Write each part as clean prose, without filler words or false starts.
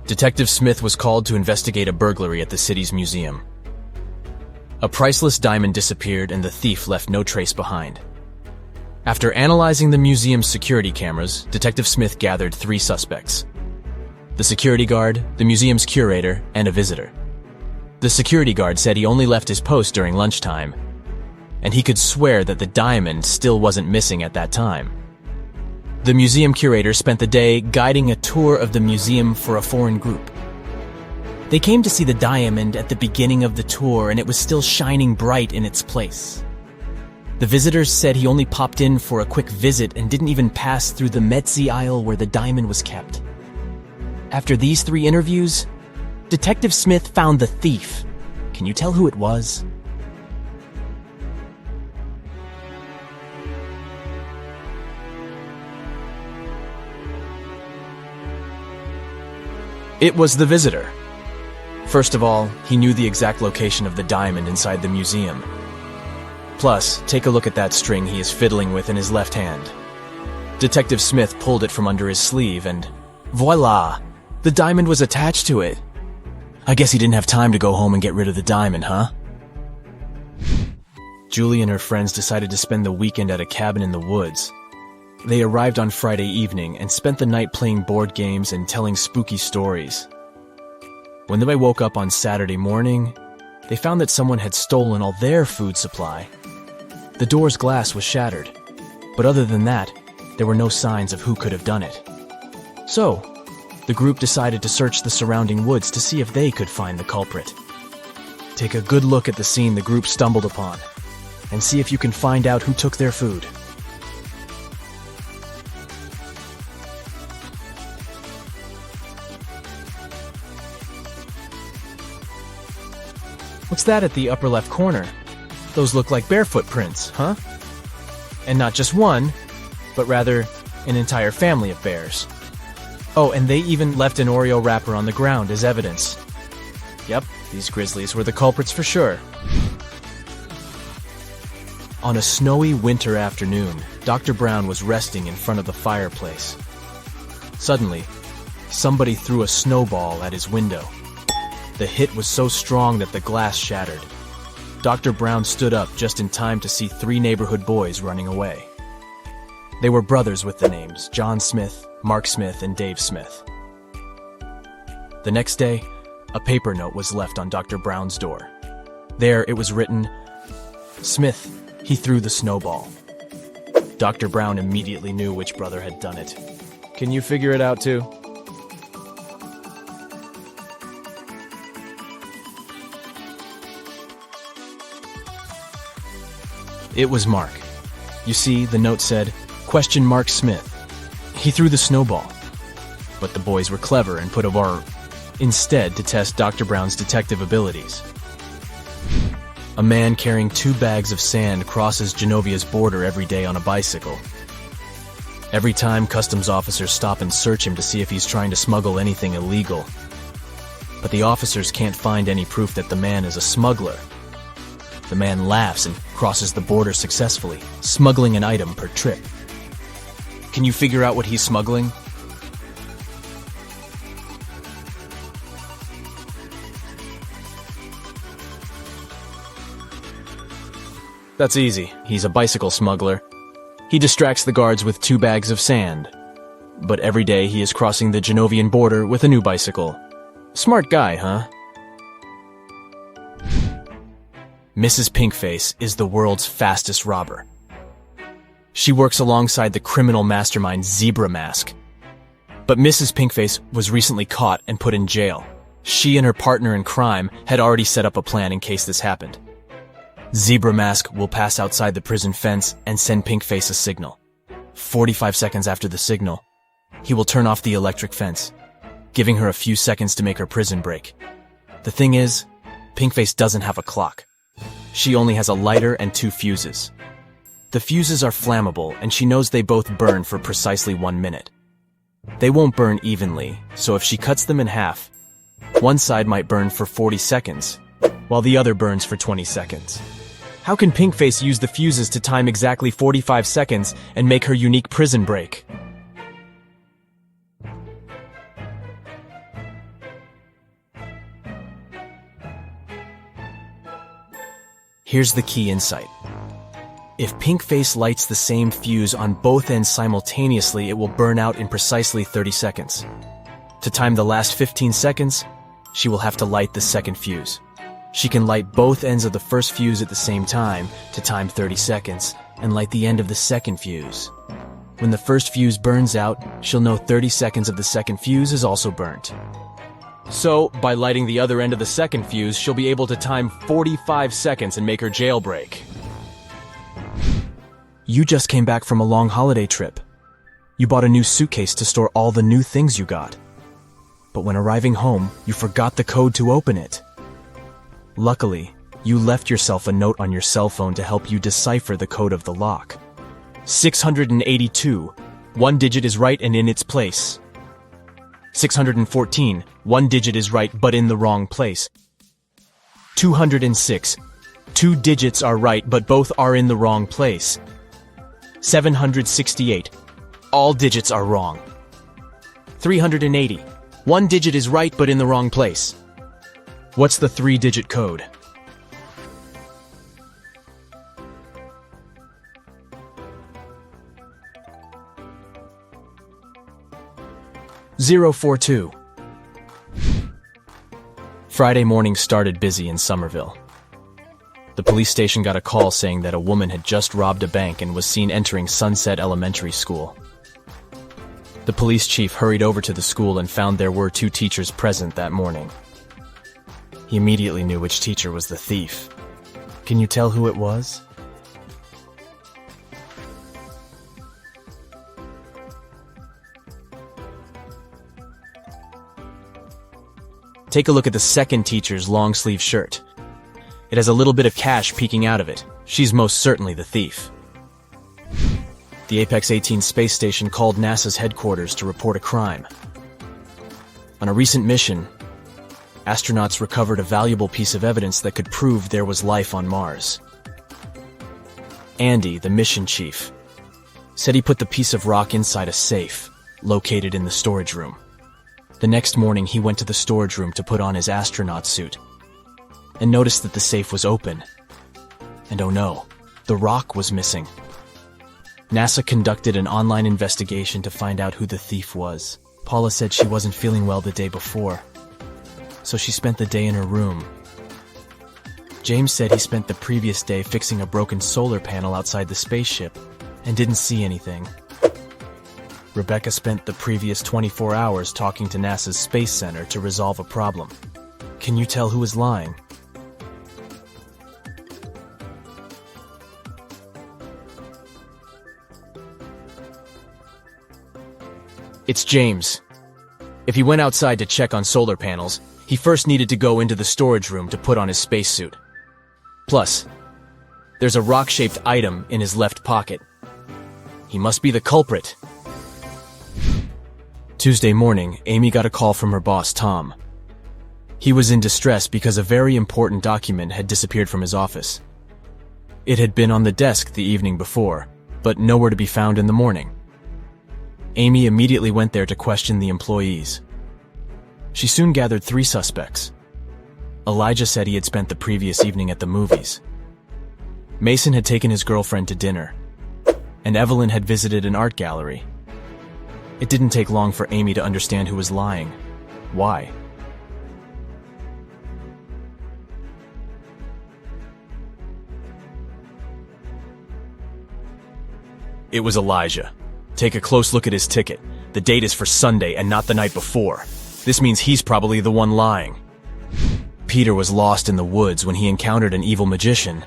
Detective Smith was called to investigate a burglary at the city's museum. A priceless diamond disappeared and the thief left no trace behind. After analyzing the museum's security cameras, Detective Smith gathered 3 suspects: the security guard, the museum's curator, and a visitor. The security guard said he only left his post during lunchtime, and he could swear that the diamond still wasn't missing at that time. The museum curator spent the day guiding a tour of the museum for a foreign group. They came to see the diamond at the beginning of the tour, and it was still shining bright in its place. The visitors said he only popped in for a quick visit and didn't even pass through the Metzi aisle where the diamond was kept. After these 3 interviews, Detective Smith found the thief. Can you tell who it was? It was the visitor. First of all, he knew the exact location of the diamond inside the museum. Plus, take a look at that string he is fiddling with in his left hand. Detective Smith pulled it from under his sleeve and voila! The diamond was attached to it. I guess he didn't have time to go home and get rid of the diamond, huh? Julie and her friends decided to spend the weekend at a cabin in the woods. They arrived on Friday evening and spent the night playing board games and telling spooky stories. When they woke up on Saturday morning, they found that someone had stolen all their food supply. The door's glass was shattered, but other than that, there were no signs of who could have done it. So, the group decided to search the surrounding woods to see if they could find the culprit. Take a good look at the scene the group stumbled upon, and see if you can find out who took their food. What's that at the upper left corner? Those look like bear footprints, huh? And not just one, but rather an entire family of bears. Oh, and they even left an Oreo wrapper on the ground as evidence. Yep, these grizzlies were the culprits for sure. On a snowy winter afternoon, Dr. Brown was resting in front of the fireplace. Suddenly, somebody threw a snowball at his window. The hit was so strong that the glass shattered. Dr. Brown stood up just in time to see 3 neighborhood boys running away. They were brothers with the names John Smith, Mark Smith, and Dave Smith. The next day, a paper note was left on Dr. Brown's door. There it was written, "Smith, he threw the snowball." Dr. Brown immediately knew which brother had done it. Can you figure it out too? It was Mark. You see, the note said, "Question Mark Smith. He threw the snowball." But the boys were clever and put a bar instead to test Dr. Brown's detective abilities. A man carrying 2 bags of sand crosses Genovia's border every day on a bicycle. Every time, customs officers stop and search him to see if he's trying to smuggle anything illegal. But the officers can't find any proof that the man is a smuggler. The man laughs and crosses the border successfully, smuggling an item per trip. Can you figure out what he's smuggling? That's easy. He's a bicycle smuggler. He distracts the guards with 2 bags of sand. But every day he is crossing the Genovian border with a new bicycle. Smart guy, huh? Mrs. Pinkface is the world's fastest robber. She works alongside the criminal mastermind Zebra Mask. But Mrs. Pinkface was recently caught and put in jail. She and her partner in crime had already set up a plan in case this happened. Zebra Mask will pass outside the prison fence and send Pinkface a signal. 45 seconds after the signal, he will turn off the electric fence, giving her a few seconds to make her prison break. The thing is, Pinkface doesn't have a clock. She only has a lighter and 2 fuses. The fuses are flammable, and she knows they both burn for precisely 1 minute. They won't burn evenly, so if she cuts them in half, one side might burn for 40 seconds, while the other burns for 20 seconds. How can Pinkface use the fuses to time exactly 45 seconds and make her unique prison break? Here's the key insight. If Pinkface lights the same fuse on both ends simultaneously, it will burn out in precisely 30 seconds. To time the last 15 seconds, she will have to light the second fuse. She can light both ends of the first fuse at the same time to time 30 seconds and light the end of the second fuse. When the first fuse burns out, she'll know 30 seconds of the second fuse is also burnt. So, by lighting the other end of the second fuse, she'll be able to time 45 seconds and make her jailbreak. You just came back from a long holiday trip. You bought a new suitcase to store all the new things you got. But when arriving home, you forgot the code to open it. Luckily, you left yourself a note on your cell phone to help you decipher the code of the lock. 682. One digit is right and in its place. 614. One digit is right but in the wrong place. 206. Two digits are right but both are in the wrong place. 768. All digits are wrong. 380. One digit is right but in the wrong place. What's the 3-digit code? (042). Friday morning started busy in Somerville. The police station got a call saying that a woman had just robbed a bank and was seen entering Sunset Elementary School. The police chief hurried over to the school and found there were 2 teachers present that morning. He immediately knew which teacher was the thief. Can you tell who it was? Take a look at the second teacher's long-sleeve shirt. It has a little bit of cash peeking out of it. She's most certainly the thief. The Apex 18 space station called NASA's headquarters to report a crime. On a recent mission, astronauts recovered a valuable piece of evidence that could prove there was life on Mars. Andy, the mission chief, said he put the piece of rock inside a safe located in the storage room. The next morning, he went to the storage room to put on his astronaut suit and noticed that the safe was open. And oh no, the rock was missing. NASA conducted an online investigation to find out who the thief was. Paula said she wasn't feeling well the day before, so she spent the day in her room. James said he spent the previous day fixing a broken solar panel outside the spaceship and didn't see anything. Rebecca spent the previous 24 hours talking to NASA's Space Center to resolve a problem. Can you tell who is lying? It's James. If he went outside to check on solar panels, he first needed to go into the storage room to put on his spacesuit. Plus, there's a rock-shaped item in his left pocket. He must be the culprit. Tuesday morning, Amy got a call from her boss, Tom. He was in distress because a very important document had disappeared from his office. It had been on the desk the evening before, but nowhere to be found in the morning. Amy immediately went there to question the employees. She soon gathered 3 suspects. Elijah said he had spent the previous evening at the movies. Mason had taken his girlfriend to dinner, and Evelyn had visited an art gallery. It didn't take long for Amy to understand who was lying. Why? It was Elijah. Take a close look at his ticket. The date is for Sunday and not the night before. This means he's probably the one lying. Peter was lost in the woods when he encountered an evil magician.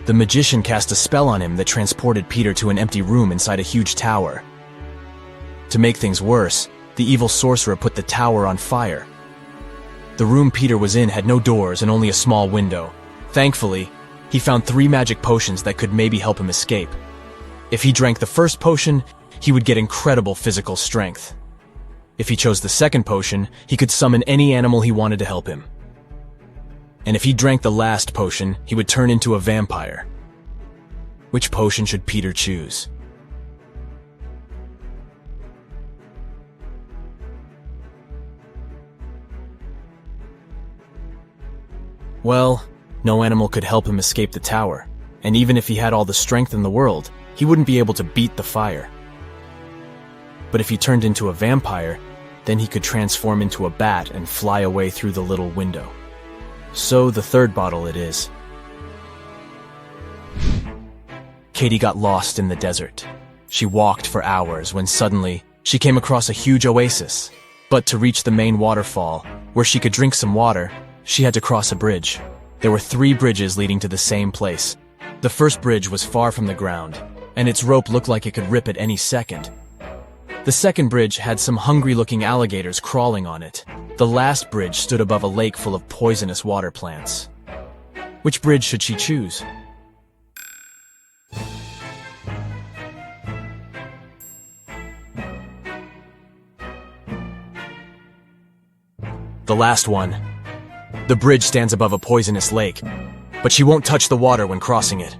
The magician cast a spell on him that transported Peter to an empty room inside a huge tower. To make things worse, the evil sorcerer put the tower on fire. The room Peter was in had no doors and only a small window. Thankfully, he found 3 magic potions that could maybe help him escape. If he drank the first potion, he would get incredible physical strength. If he chose the second potion, he could summon any animal he wanted to help him. And if he drank the last potion, he would turn into a vampire. Which potion should Peter choose? Well, No animal could help him escape the tower, and even if he had all the strength in the world, he wouldn't be able to beat the fire. But if he turned into a vampire, then he could transform into a bat and fly away through the little window. So the third bottle it is. Katie got lost in the desert. She walked for hours when suddenly she came across a huge oasis. But to reach the main waterfall, where she could drink some water, she had to cross a bridge. There were 3 bridges leading to the same place. The first bridge was far from the ground, and its rope looked like it could rip at any second. The second bridge had some hungry-looking alligators crawling on it. The last bridge stood above a lake full of poisonous water plants. Which bridge should she choose? The last one. The bridge stands above a poisonous lake, but she won't touch the water when crossing it.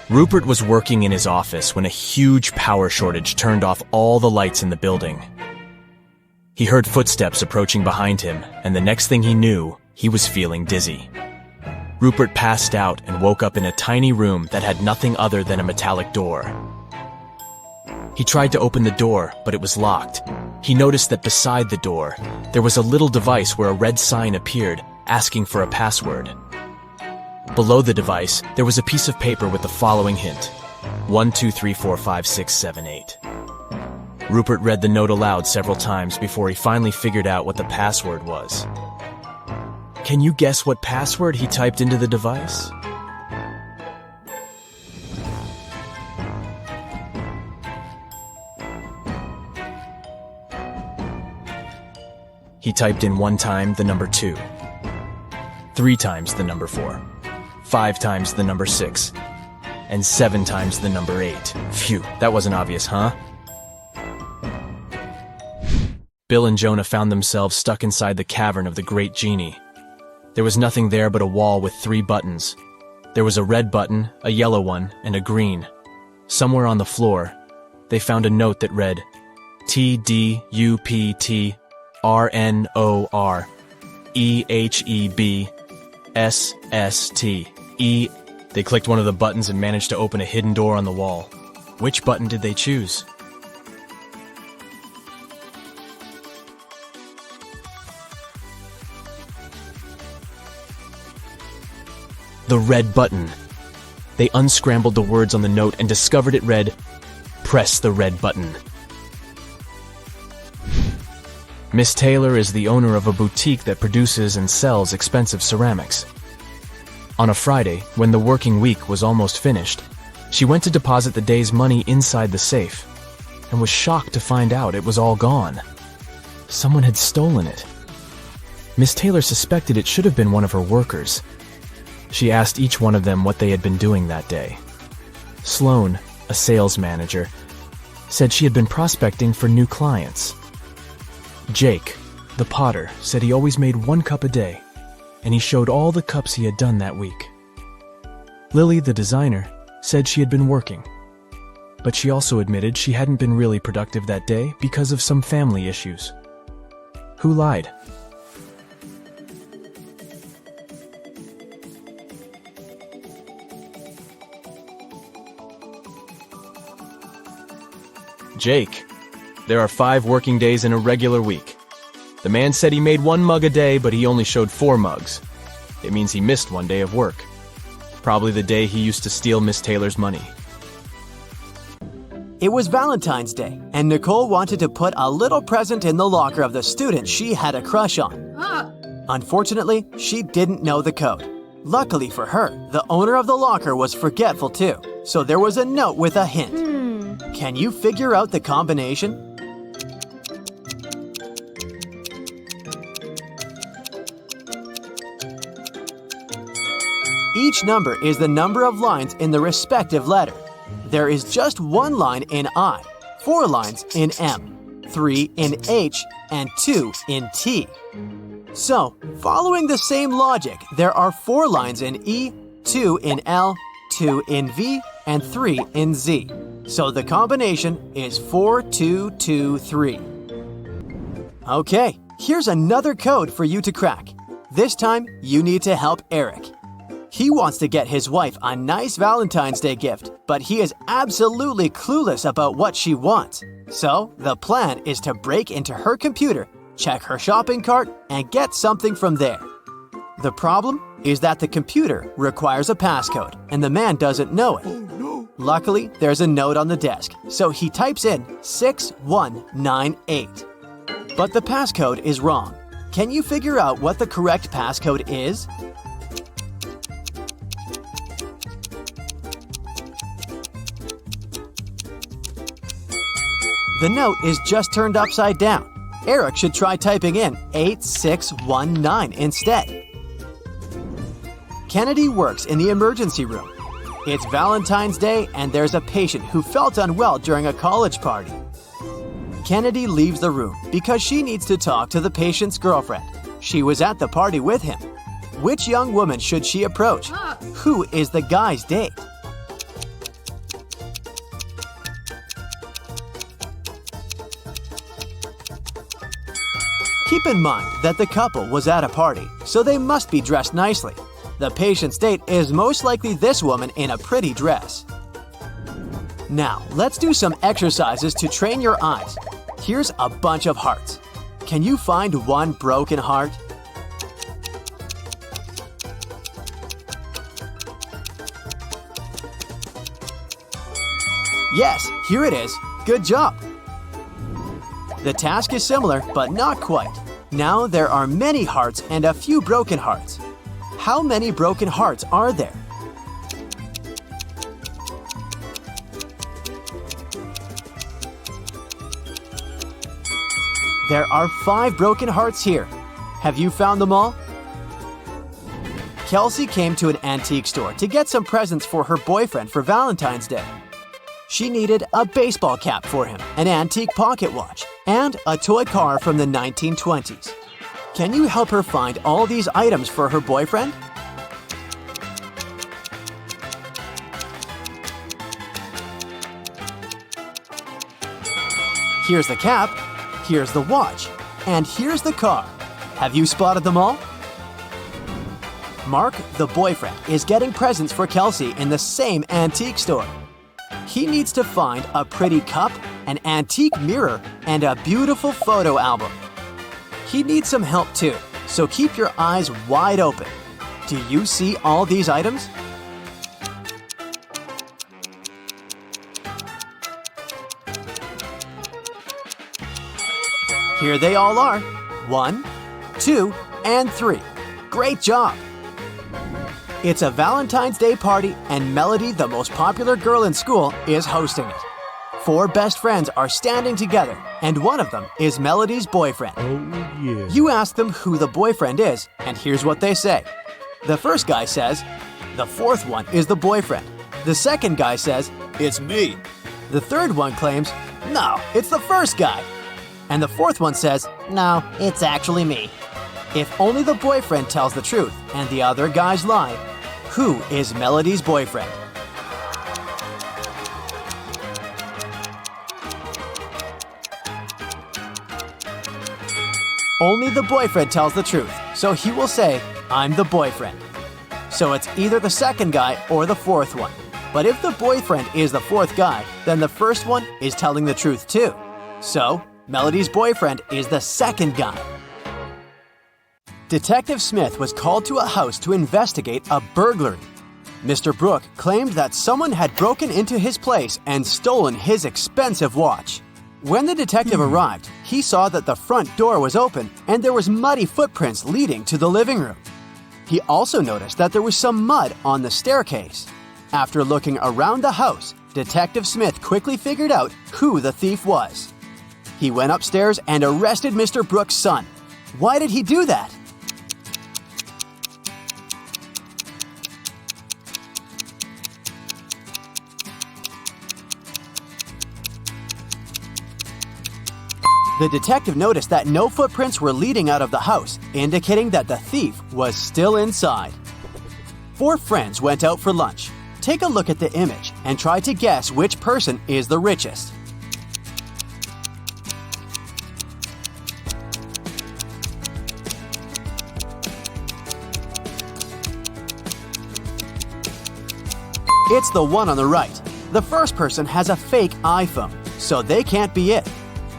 Rupert was working in his office when a huge power shortage turned off all the lights in the building. He heard footsteps approaching behind him, and the next thing he knew, he was feeling dizzy. Rupert passed out and woke up in a tiny room that had nothing other than a metallic door. He tried to open the door, but it was locked. He noticed that beside the door, there was a little device where a red sign appeared, asking for a password. Below the device, there was a piece of paper with the following hint: 1, 2, 3, 4, 5, 6, 7, 8. Rupert read the note aloud several times before he finally figured out what the password was. Can you guess what password he typed into the device? He typed in 1 time the number 2, 3 times the number 4, 5 times the number 6, and 7 times the number 8. Phew, that wasn't obvious, huh? Bill and Jonah found themselves stuck inside the cavern of the Great Genie. There was nothing there but a wall with 3 buttons. There was a red button, a yellow one, and a green. Somewhere on the floor, they found a note that read, TDUPT RNOREHEBSSTE. They clicked one of the buttons and managed to open a hidden door on the wall. Which button did they choose? The red button. They unscrambled the words on the note and discovered it read, "Press the red button." Miss Taylor is the owner of a boutique that produces and sells expensive ceramics. On a Friday, when the working week was almost finished, she went to deposit the day's money inside the safe and was shocked to find out it was all gone. Someone had stolen it. Miss Taylor suspected it should have been one of her workers. She asked each one of them what they had been doing that day. Sloan, a sales manager, said she had been prospecting for new clients. Jake, the potter, said he always made 1 cup a day, and he showed all the cups he had done that week. Lily, the designer, said she had been working, but she also admitted she hadn't been really productive that day because of some family issues. Who lied? Jake. There are 5 working days in a regular week. The man said he made 1 mug a day, but he only showed 4 mugs. It means he missed 1 day of work. Probably the day he used to steal Miss Taylor's money. It was Valentine's Day, and Nicole wanted to put a little present in the locker of the student she had a crush on. Unfortunately, she didn't know the code. Luckily for her, the owner of the locker was forgetful too, so there was a note with a hint. Can you figure out the combination? Each number is the number of lines in the respective letter. There is just 1 line in I, 4 lines in M, 3 in H, and 2 in T. So, following the same logic, there are 4 lines in E, 2 in L, 2 in V, and 3 in Z. So the combination is 4223. Okay, here's another code for you to crack. This time, you need to help Eric. He wants to get his wife a nice Valentine's Day gift, but he is absolutely clueless about what she wants. So, the plan is to break into her computer, check her shopping cart, and get something from there. The problem is that the computer requires a passcode, and the man doesn't know it. Luckily, there's a note on the desk, so he types in 6198. But the passcode is wrong. Can you figure out what the correct passcode is? The note is just turned upside down. Eric should try typing in 8619 instead. Kennedy works in the emergency room. It's Valentine's Day and there's a patient who felt unwell during a college party. Kennedy leaves the room because she needs to talk to the patient's girlfriend. She was at the party with him. Which young woman should she approach? Who is the guy's date? Keep in mind that the couple was at a party, so they must be dressed nicely. The patient's date is most likely this woman in a pretty dress. Now, let's do some exercises to train your eyes. Here's a bunch of hearts. Can you find one broken heart? Yes, here it is. Good job. The task is similar, but not quite. Now there are many hearts and a few broken hearts. How many broken hearts are there? There are 5 broken hearts here. Have you found them all? Kelsey came to an antique store to get some presents for her boyfriend for Valentine's Day. She needed a baseball cap for him, an antique pocket watch, and a toy car from the 1920s. Can you help her find all these items for her boyfriend? Here's the cap, here's the watch, and here's the car. Have you spotted them all? Mark, the boyfriend, is getting presents for Kelsey in the same antique store. He needs to find a pretty cup, an antique mirror, and a beautiful photo album. He needs some help too, so keep your eyes wide open. Do you see all these items? Here they all are. 1, 2, and 3. Great job! It's a Valentine's Day party, and Melody, the most popular girl in school, is hosting it. 4 best friends are standing together, and one of them is Melody's boyfriend. Oh, yeah. You ask them who the boyfriend is, and here's what they say. The first guy says, "The fourth one is the boyfriend." The second guy says, "It's me." The third one claims, "No, it's the first guy." And the fourth one says, "No, it's actually me." If only the boyfriend tells the truth and the other guys lie, who is Melody's boyfriend? Only the boyfriend tells the truth, so he will say, "I'm the boyfriend." So it's either the second guy or the fourth one. But if the boyfriend is the fourth guy, then the first one is telling the truth too. So, Melody's boyfriend is the second guy. Detective Smith was called to a house to investigate a burglary. Mr. Brooke claimed that someone had broken into his place and stolen his expensive watch. When the detective arrived, he saw that the front door was open and there was muddy footprints leading to the living room. He also noticed that there was some mud on the staircase. After looking around the house, Detective Smith quickly figured out who the thief was. He went upstairs and arrested Mr. Brooks' son. Why did he do that? The detective noticed that no footprints were leading out of the house, indicating that the thief was still inside. 4 friends went out for lunch. Take a look at the image and try to guess which person is the richest. It's the one on the right. The first person has a fake iPhone, so they can't be it.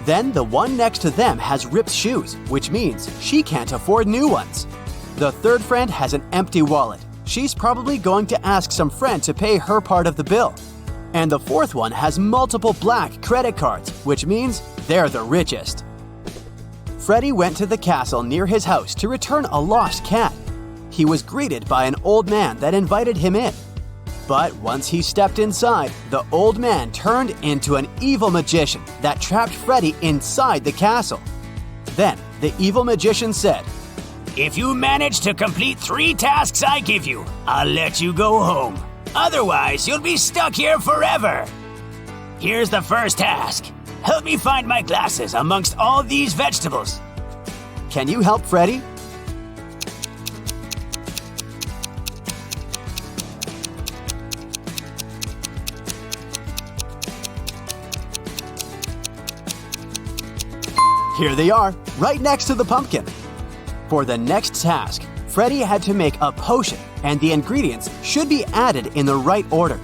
Then the one next to them has ripped shoes, which means she can't afford new ones. The third friend has an empty wallet. She's probably going to ask some friend to pay her part of the bill. And the fourth one has multiple black credit cards, which means they're the richest. Freddy went to the castle near his house to return a lost cat. He was greeted by an old man that invited him in. But once he stepped inside, the old man turned into an evil magician that trapped Freddy inside the castle. Then the evil magician said, "If you manage to complete 3 tasks I give you, I'll let you go home. Otherwise, you'll be stuck here forever. Here's the first task. Help me find my glasses amongst all these vegetables." "Can you help Freddy?" Here they are, right next to the pumpkin. For the next task, Freddy had to make a potion, and the ingredients should be added in the right order.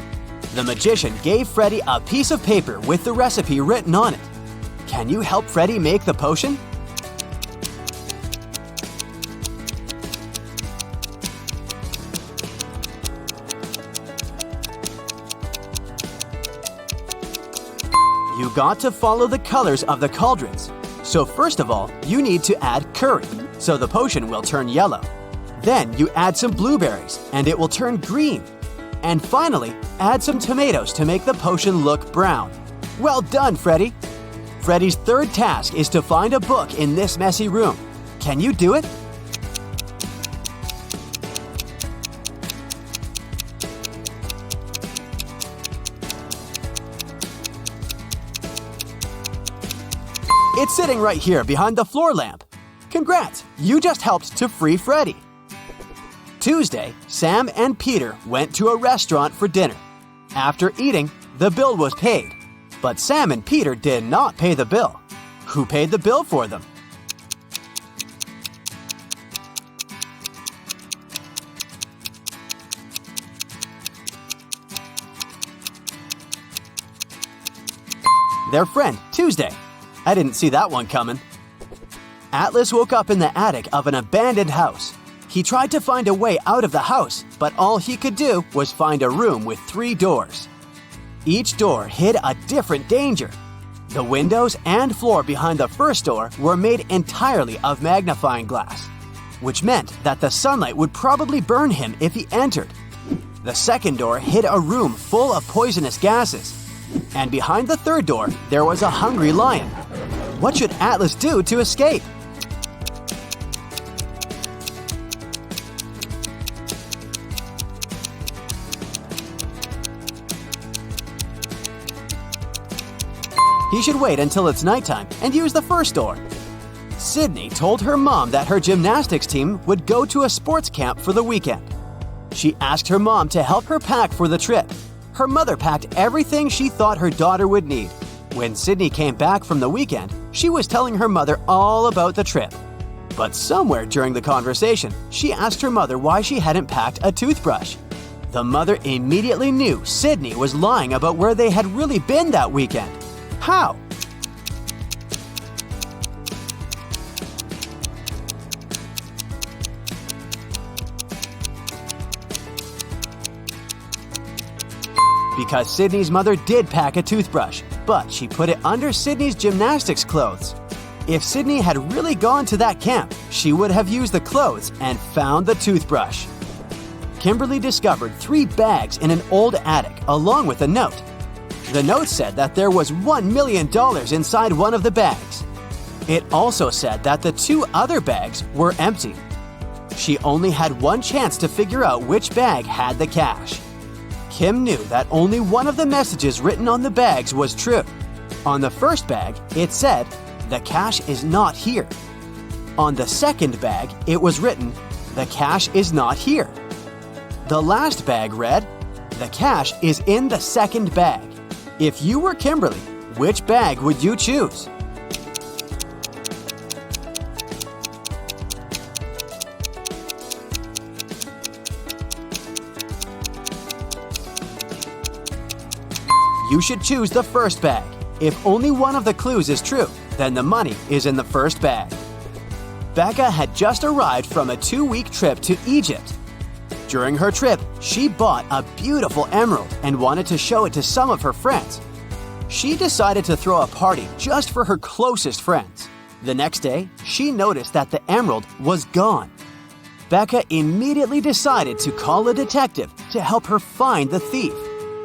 The magician gave Freddy a piece of paper with the recipe written on it. Can you help Freddy make the potion? You got to follow the colors of the cauldrons. So first of all, you need to add curry, so the potion will turn yellow. Then you add some blueberries, and it will turn green. And finally, add some tomatoes to make the potion look brown. Well done, Freddy! Freddy's third task is to find a book in this messy room. Can you do it? It's sitting right here behind the floor lamp. Congrats, you just helped to free Freddy. Tuesday, Sam and Peter went to a restaurant for dinner. After eating, the bill was paid. But Sam and Peter did not pay the bill. Who paid the bill for them? Their friend, Tuesday. I didn't see that one coming. Atlas woke up in the attic of an abandoned house. He tried to find a way out of the house, but all he could do was find a room with 3 doors. Each door hid a different danger. The windows and floor behind the first door were made entirely of magnifying glass, which meant that the sunlight would probably burn him if he entered. The second door hid a room full of poisonous gases. And behind the third door, there was a hungry lion. What should Atlas do to escape? He should wait until it's nighttime and use the first door. Sydney told her mom that her gymnastics team would go to a sports camp for the weekend. She asked her mom to help her pack for the trip. Her mother packed everything she thought her daughter would need. When Sydney came back from the weekend, she was telling her mother all about the trip. But somewhere during the conversation, she asked her mother why she hadn't packed a toothbrush. The mother immediately knew Sydney was lying about where they had really been that weekend. How? Because Sydney's mother did pack a toothbrush, but she put it under Sydney's gymnastics clothes. If Sydney had really gone to that camp, she would have used the clothes and found the toothbrush. Kimberly discovered 3 bags in an old attic along with a note. The note said that there was $1 million inside one of the bags. It also said that the 2 other bags were empty. She only had one chance to figure out which bag had the cash. Kim knew that only one of the messages written on the bags was true. On the first bag, it said, "The cash is not here." On the second bag, it was written, "The cash is not here." The last bag read, "The cash is in the second bag." If you were Kimberly, which bag would you choose? You should choose the first bag. If only one of the clues is true, then the money is in the first bag. Becca had just arrived from a 2-week trip to Egypt. During her trip, she bought a beautiful emerald and wanted to show it to some of her friends. She decided to throw a party just for her closest friends. The next day, she noticed that the emerald was gone. Becca immediately decided to call a detective to help her find the thief.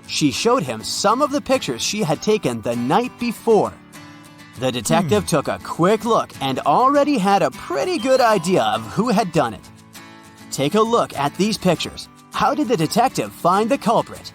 She showed him some of the pictures she had taken the night before. The detective took a quick look and already had a pretty good idea of who had done it. Take a look at these pictures. How did the detective find the culprit?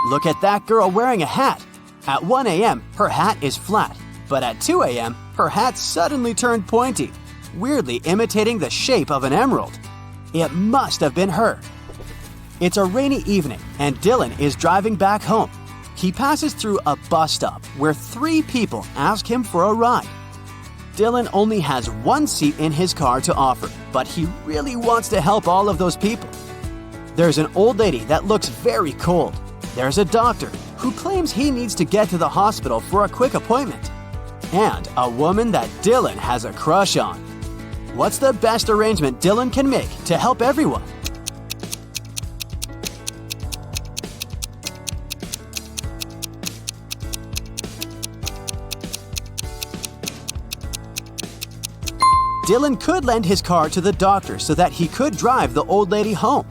Look at that girl wearing a hat. At 1 a.m., her hat is flat, but at 2 a.m., her hat suddenly turned pointy, weirdly imitating the shape of an emerald. It must have been her. It's a rainy evening, and Dylan is driving back home. He passes through a bus stop where 3 people ask him for a ride. Dylan only has 1 seat in his car to offer, but he really wants to help all of those people. There's an old lady that looks very cold. There's a doctor who claims he needs to get to the hospital for a quick appointment. And a woman that Dylan has a crush on. What's the best arrangement Dylan can make to help everyone? Dylan could lend his car to the doctor so that he could drive the old lady home.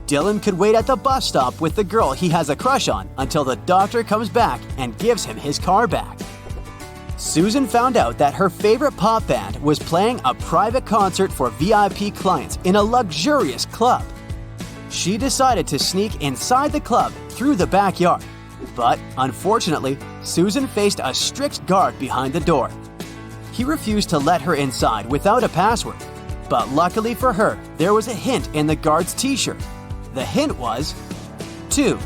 Dylan could wait at the bus stop with the girl he has a crush on until the doctor comes back and gives him his car back. Susan found out that her favorite pop band was playing a private concert for VIP clients in a luxurious club. She decided to sneak inside the club through the backyard. But unfortunately, Susan faced a strict guard behind the door. He refused to let her inside without a password. But luckily for her, there was a hint in the guard's t-shirt. The hint was 2,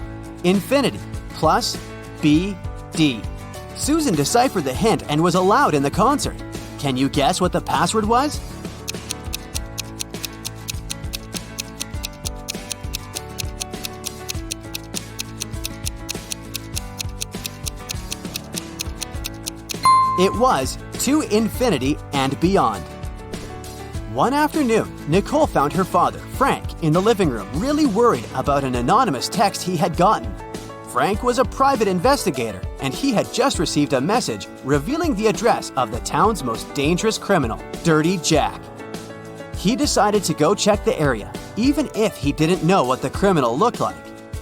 infinity, plus BD. Susan deciphered the hint and was allowed in the concert. Can you guess what the password was? It was to infinity and beyond. One afternoon, Nicole found her father, Frank, in the living room, really worried about an anonymous text he had gotten. Frank was a private investigator, and he had just received a message revealing the address of the town's most dangerous criminal, Dirty Jack. He decided to go check the area, even if he didn't know what the criminal looked like.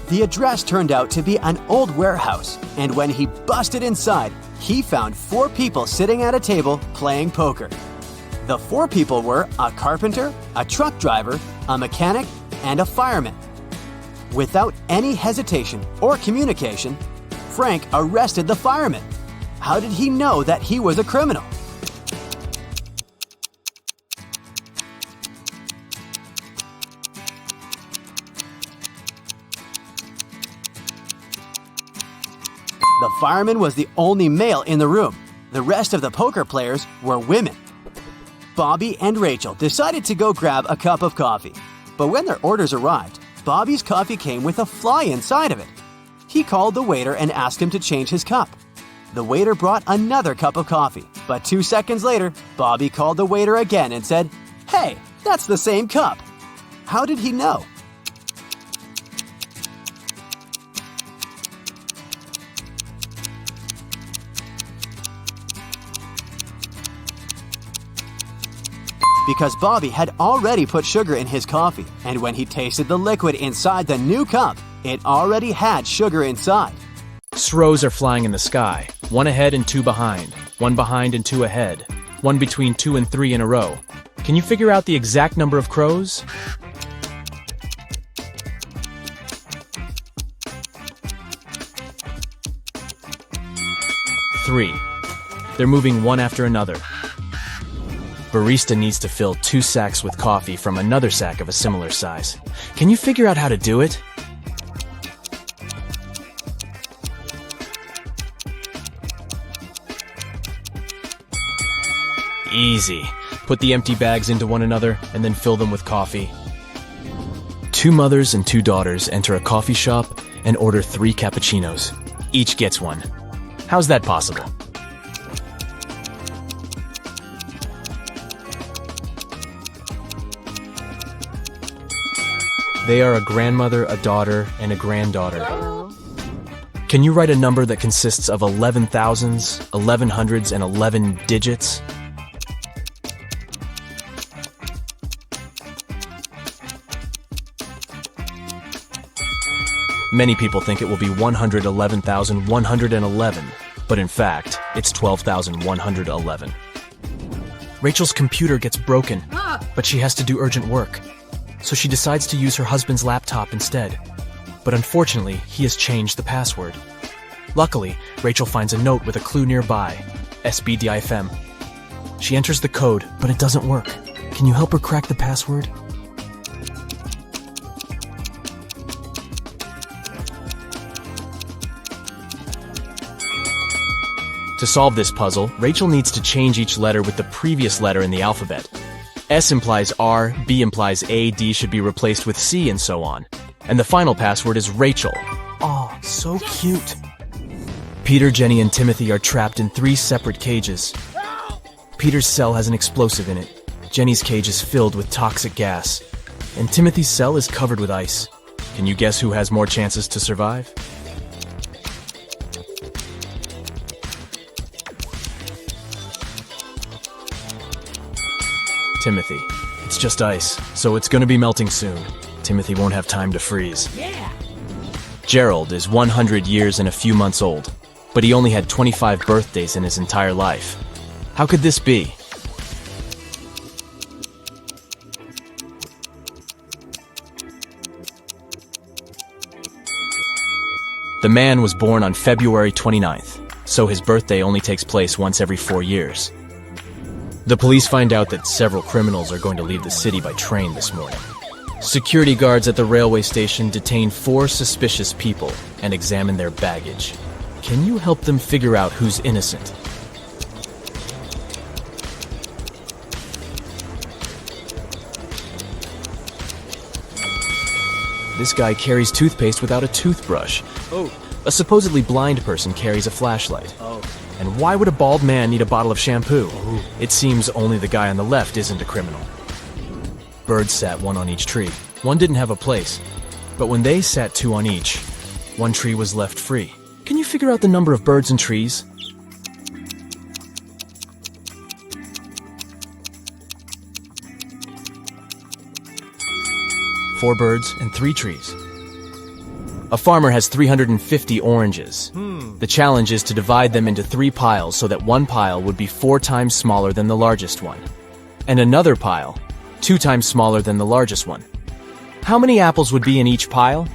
The address turned out to be an old warehouse, and when he busted inside, he found 4 people sitting at a table playing poker. The 4 people were a carpenter, a truck driver, a mechanic, and a fireman. Without any hesitation or communication, Frank arrested the fireman. How did he know that he was a criminal? The fireman was the only male in the room. The rest of the poker players were women. Bobby and Rachel decided to go grab a cup of coffee. But when their orders arrived, Bobby's coffee came with a fly inside of it. He called the waiter and asked him to change his cup. The waiter brought another cup of coffee, but 2 seconds later, Bobby called the waiter again and said, "Hey, that's the same cup." How did he know? Because Bobby had already put sugar in his coffee, and when he tasted the liquid inside the new cup, it already had sugar inside. Crows are flying in the sky, 1 ahead and 2 behind, 1 behind and 2 ahead, 1 between 2 and 3 in a row. Can you figure out the exact number of crows? 3. They're moving one after another. Barista needs to fill 2 sacks with coffee from another sack of a similar size. Can you figure out how to do it? Easy. Put the empty bags into one another and then fill them with coffee. 2 mothers and 2 daughters enter a coffee shop and order 3 cappuccinos. Each gets one. How's that possible? They are a grandmother, a daughter, and a granddaughter. Can you write a number that consists of 11 thousands, 11 hundreds, and 11 digits? Many people think it will be 111,111, but in fact, it's 12,111. Rachel's computer gets broken, but she has to do urgent work. So she decides to use her husband's laptop instead. But unfortunately, he has changed the password. Luckily, Rachel finds a note with a clue nearby, SBDIFM. She enters the code, but it doesn't work. Can you help her crack the password? To solve this puzzle, Rachel needs to change each letter with the previous letter in the alphabet. S implies R, B implies A, D should be replaced with C, and so on. And the final password is Rachel. Aw, so cute. Peter, Jenny, and Timothy are trapped in 3 separate cages. Peter's cell has an explosive in it. Jenny's cage is filled with toxic gas. And Timothy's cell is covered with ice. Can you guess who has more chances to survive? Timothy. It's just ice, so it's gonna be melting soon. Timothy won't have time to freeze. Yeah. Gerald is 100 years and a few months old, but he only had 25 birthdays in his entire life. How could this be? The man was born on February 29th, so his birthday only takes place once every 4 years. The police find out that several criminals are going to leave the city by train this morning. Security guards at the railway station detain 4 suspicious people and examine their baggage. Can you help them figure out who's innocent? This guy carries toothpaste without a toothbrush. Oh. A supposedly blind person carries a flashlight. Oh. And why would a bald man need a bottle of shampoo? Ooh. It seems only the guy on the left isn't a criminal. Birds sat 1 on each tree. One didn't have a place. But when they sat 2 on each, 1 tree was left free. Can you figure out the number of birds and trees? Four birds and 3 trees. A farmer has 350 oranges. The challenge is to divide them into 3 piles so that one pile would be 4 times smaller than the largest one, and another pile 2 times smaller than the largest one. How many apples would be in each pile?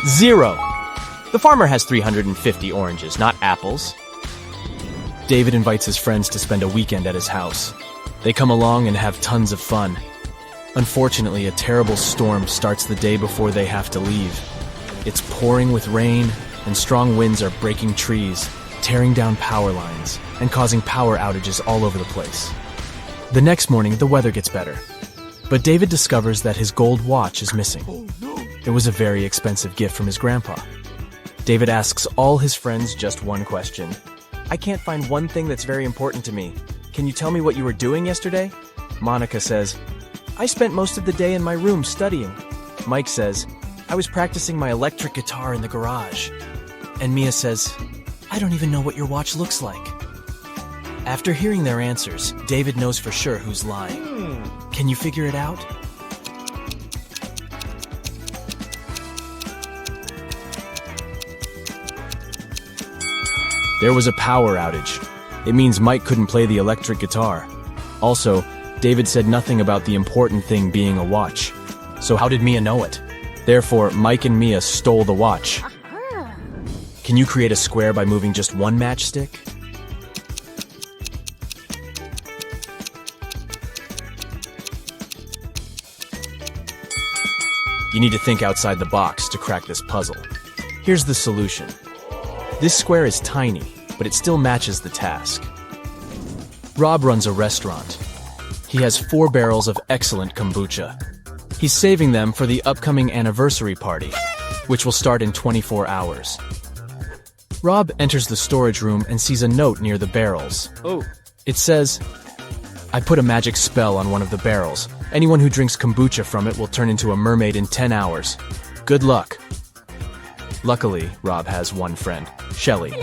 Zero. The farmer has 350 oranges, not apples. David invites his friends to spend a weekend at his house. They come along and have tons of fun. Unfortunately, a terrible storm starts the day before they have to leave. It's pouring with rain, and strong winds are breaking trees, tearing down power lines, and causing power outages all over the place. The next morning, the weather gets better. But David discovers that his gold watch is missing. It was a very expensive gift from his grandpa. David asks all his friends just one question. I can't find one thing that's very important to me. Can you tell me what you were doing yesterday? Monica says, I spent most of the day in my room studying. Mike says, I was practicing my electric guitar in the garage. And Mia says, I don't even know what your watch looks like. After hearing their answers, David knows for sure who's lying. Can you figure it out? There was a power outage. It means Mike couldn't play the electric guitar. Also, David said nothing about the important thing being a watch. So how did Mia know it? Therefore, Mike and Mia stole the watch. Can you create a square by moving just one matchstick? You need to think outside the box to crack this puzzle. Here's the solution. This square is tiny, but it still matches the task. Rob runs a restaurant. He has 4 barrels of excellent kombucha. He's saving them for the upcoming anniversary party, which will start in 24 hours. Rob enters the storage room and sees a note near the barrels. Oh. It says, "I put a magic spell on one of the barrels. Anyone who drinks kombucha from it will turn into a mermaid in 10 hours. Good luck." Luckily, Rob has one friend, Shelly,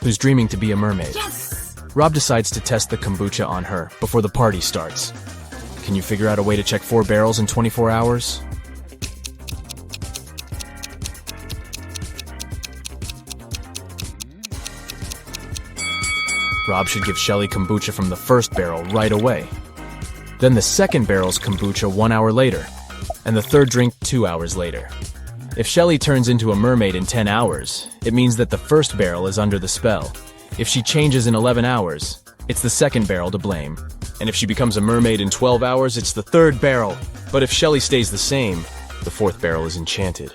who's dreaming to be a mermaid. Yes! Rob decides to test the kombucha on her before the party starts. Can you figure out a way to check 4 barrels in 24 hours? Rob should give Shelly kombucha from the first barrel right away. Then the second barrel's kombucha 1 hour later, and the third drink 2 hours later. If Shelly turns into a mermaid in 10 hours, it means that the first barrel is under the spell. If she changes in 11 hours, it's the second barrel to blame. And if she becomes a mermaid in 12 hours, it's the third barrel. But if Shelly stays the same, the fourth barrel is enchanted.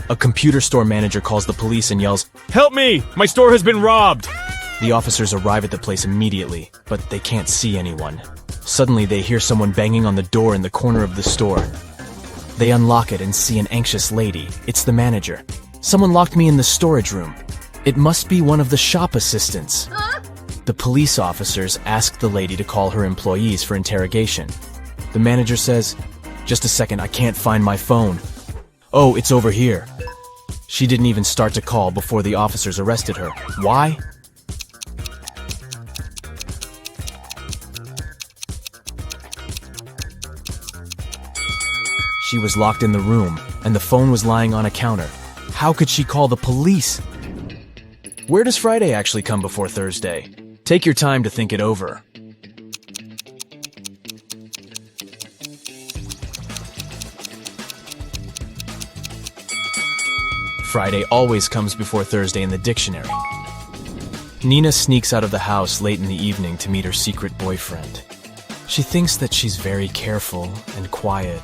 A computer store manager calls the police and yells, Help me! My store has been robbed! The officers arrive at the place immediately, but they can't see anyone. Suddenly, they hear someone banging on the door in the corner of the store. They unlock it and see an anxious lady. It's the manager. "Someone locked me in the storage room. It must be one of the shop assistants." The police officers ask the lady to call her employees for interrogation. The manager says, "Just a second, I can't find my phone." "Oh, it's over here." She didn't even start to call before the officers arrested her. Why? She was locked in the room, and the phone was lying on a counter. How could she call the police? Where does Friday actually come before Thursday? Take your time to think it over. Friday always comes before Thursday in the dictionary. Nina sneaks out of the house late in the evening to meet her secret boyfriend. She thinks that she's very careful and quiet,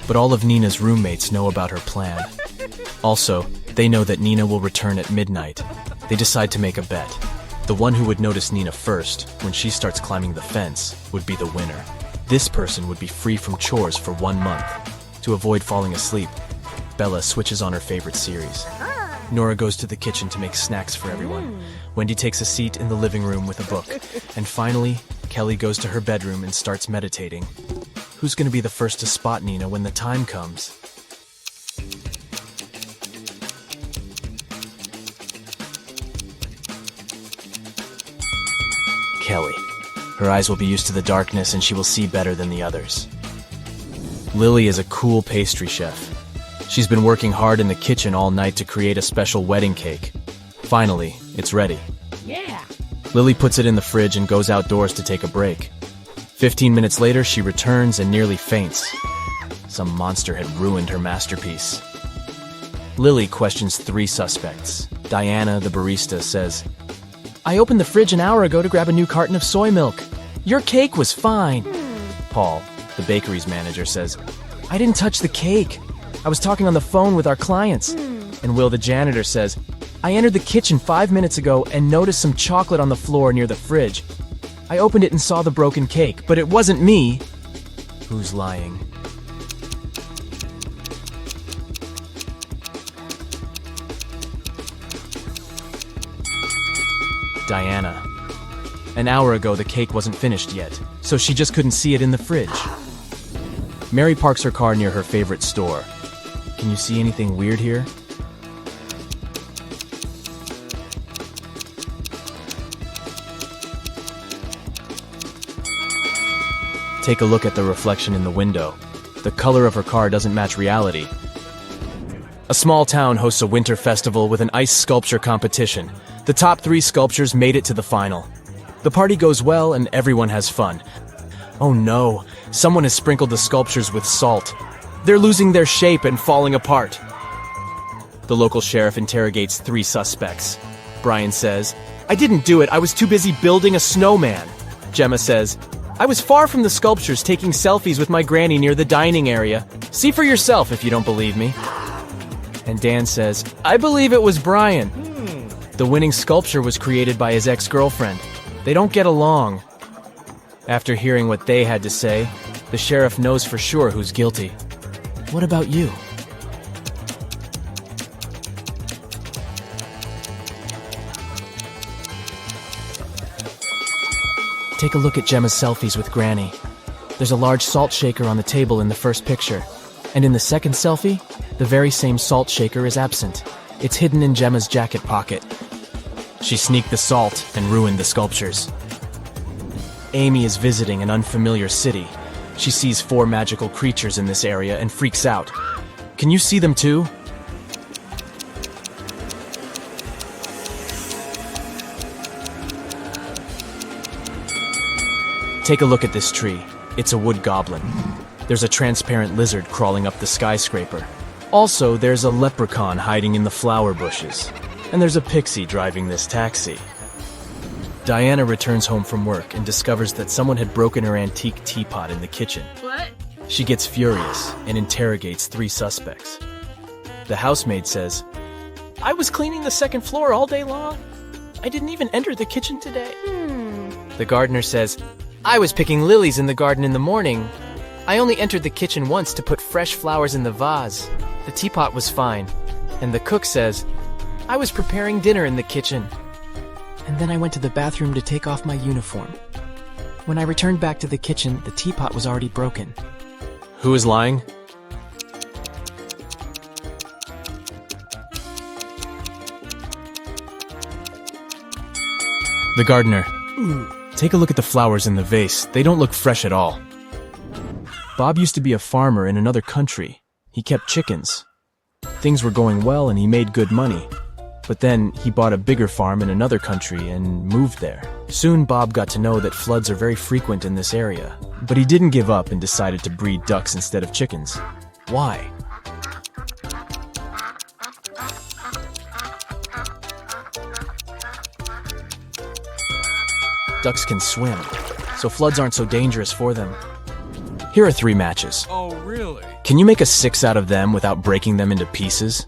but all of Nina's roommates know about her plan. Also, they know that Nina will return at midnight. They decide to make a bet. The one who would notice Nina first, when she starts climbing the fence, would be the winner. This person would be free from chores for 1 month. To avoid falling asleep, Bella switches on her favorite series. Nora goes to the kitchen to make snacks for everyone. Wendy takes a seat in the living room with a book. And finally, Kelly goes to her bedroom and starts meditating. Who's going to be the first to spot Nina when the time comes? Kelly. Her eyes will be used to the darkness and she will see better than the others. Lily is a cool pastry chef. She's been working hard in the kitchen all night to create a special wedding cake. Finally, it's ready. Yeah. Lily puts it in the fridge and goes outdoors to take a break. 15 minutes later, she returns and nearly faints. Some monster had ruined her masterpiece. Lily questions 3 suspects. Diana, the barista, says, "I opened the fridge an hour ago to grab a new carton of soy milk. Your cake was fine." Paul, the bakery's manager, says, "I didn't touch the cake. I was talking on the phone with our clients." And Will, the janitor, says, "I entered the kitchen 5 minutes ago and noticed some chocolate on the floor near the fridge. I opened it and saw the broken cake, but it wasn't me." Who's lying? Diana. An hour ago, the cake wasn't finished yet, so she just couldn't see it in the fridge. Mary parks her car near her favorite store. Can you see anything weird here? Take a look at the reflection in the window. The color of her car doesn't match reality. A small town hosts a winter festival with an ice sculpture competition. The top 3 sculptures made it to the final. The party goes well and everyone has fun. Oh no, someone has sprinkled the sculptures with salt. They're losing their shape and falling apart. The local sheriff interrogates 3 suspects. Brian says, "I didn't do it, I was too busy building a snowman." Gemma says, "I was far from the sculptures taking selfies with my granny near the dining area." See for yourself if you don't believe me. And Dan says, I believe it was Brian. The winning sculpture was created by his ex-girlfriend. They don't get along. After hearing what they had to say, the sheriff knows for sure who's guilty. What about you? Take a look at Gemma's selfies with Granny. There's a large salt shaker on the table in the first picture. And in the second selfie, the very same salt shaker is absent. It's hidden in Gemma's jacket pocket. She sneaked the salt and ruined the sculptures. Amy is visiting an unfamiliar city. She sees 4 magical creatures in this area and freaks out. Can you see them too? Take a look at this tree. It's a wood goblin. There's a transparent lizard crawling up the skyscraper. Also, there's a leprechaun hiding in the flower bushes. And there's a pixie driving this taxi. Diana returns home from work and discovers that someone had broken her antique teapot in the kitchen. What? She gets furious and interrogates 3 suspects. The housemaid says, I was cleaning the second floor all day long. I didn't even enter the kitchen today. The gardener says, I was picking lilies in the garden in the morning. I only entered the kitchen once to put fresh flowers in the vase. The teapot was fine. And the cook says, I was preparing dinner in the kitchen. And then I went to the bathroom to take off my uniform. When I returned back to the kitchen, the teapot was already broken. Who is lying? The gardener. Take a look at the flowers in the vase. They don't look fresh at all. Bob used to be a farmer in another country. He kept chickens. Things were going well and he made good money. But then he bought a bigger farm in another country and moved there. Soon Bob got to know that floods are very frequent in this area. But he didn't give up and decided to breed ducks instead of chickens. Why? Ducks can swim, so floods aren't so dangerous for them. Here are 3 matches. Oh, really? Can you make a 6 out of them without breaking them into pieces?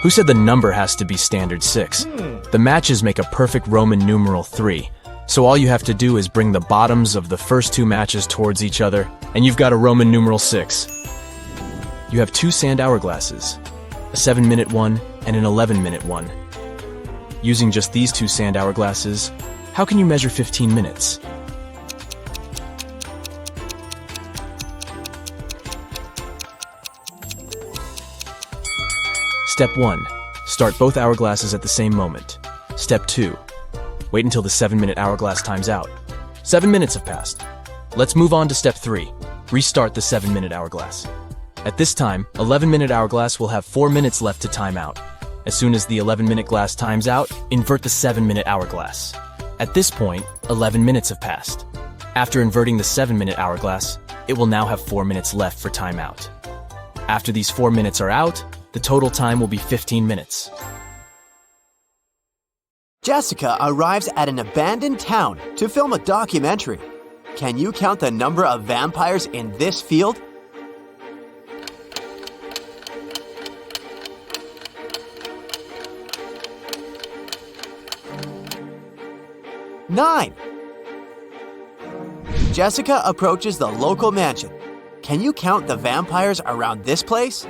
Who said the number has to be standard 6? The matches make a perfect Roman numeral 3, so all you have to do is bring the bottoms of the first 2 matches towards each other, and you've got a Roman numeral 6. You have 2 sand hourglasses, a 7-minute one and an 11-minute one. Using just these 2 sand hourglasses, how can you measure 15 minutes? Step 1. Start both hourglasses at the same moment. Step 2. Wait until the 7-minute hourglass times out. 7 minutes have passed. Let's move on to step 3. Restart the 7-minute hourglass. At this time, 11-minute hourglass will have 4 minutes left to time out. As soon as the 11-minute glass times out, invert the 7-minute hourglass. At this point, 11 minutes have passed. After inverting the 7-minute hourglass, it will now have 4 minutes left for timeout. After these 4 minutes are out, the total time will be 15 minutes. Jessica arrives at an abandoned town to film a documentary. Can you count the number of vampires in this field? Nine. Jessica approaches the local mansion. Can you count the vampires around this place?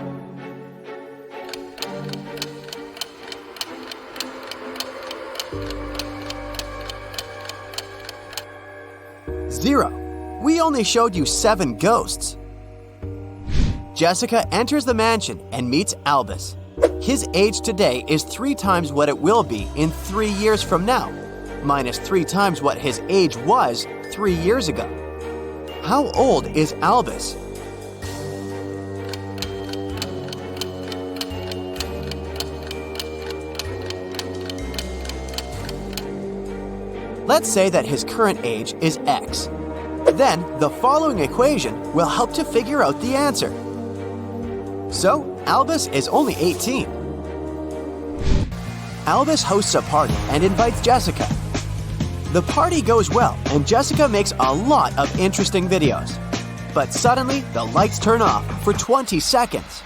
0. We only showed you 7 ghosts. Jessica enters the mansion and meets Albus. His age today is 3 times what it will be in 3 years from now, minus 3 times what his age was 3 years ago. How old is Albus? Let's say that his current age is X. Then, the following equation will help to figure out the answer. So, Albus is only 18. Albus hosts a party and invites Jessica. The party goes well, and Jessica makes a lot of interesting videos. But suddenly, the lights turn off for 20 seconds.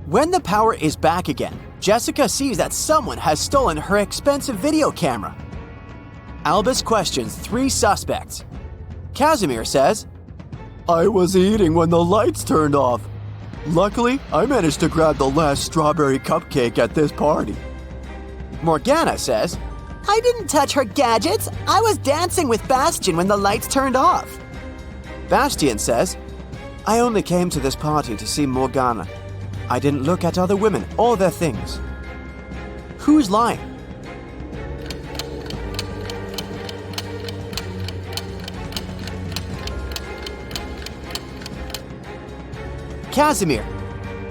When the power is back again, Jessica sees that someone has stolen her expensive video camera. Albus questions 3 suspects. Casimir says, "I was eating when the lights turned off. Luckily, I managed to grab the last strawberry cupcake at this party." Morgana says, "I didn't touch her gadgets. I was dancing with Bastian when the lights turned off." Bastian says, "I only came to this party to see Morgana. I didn't look at other women or their things." Who's lying? Casimir.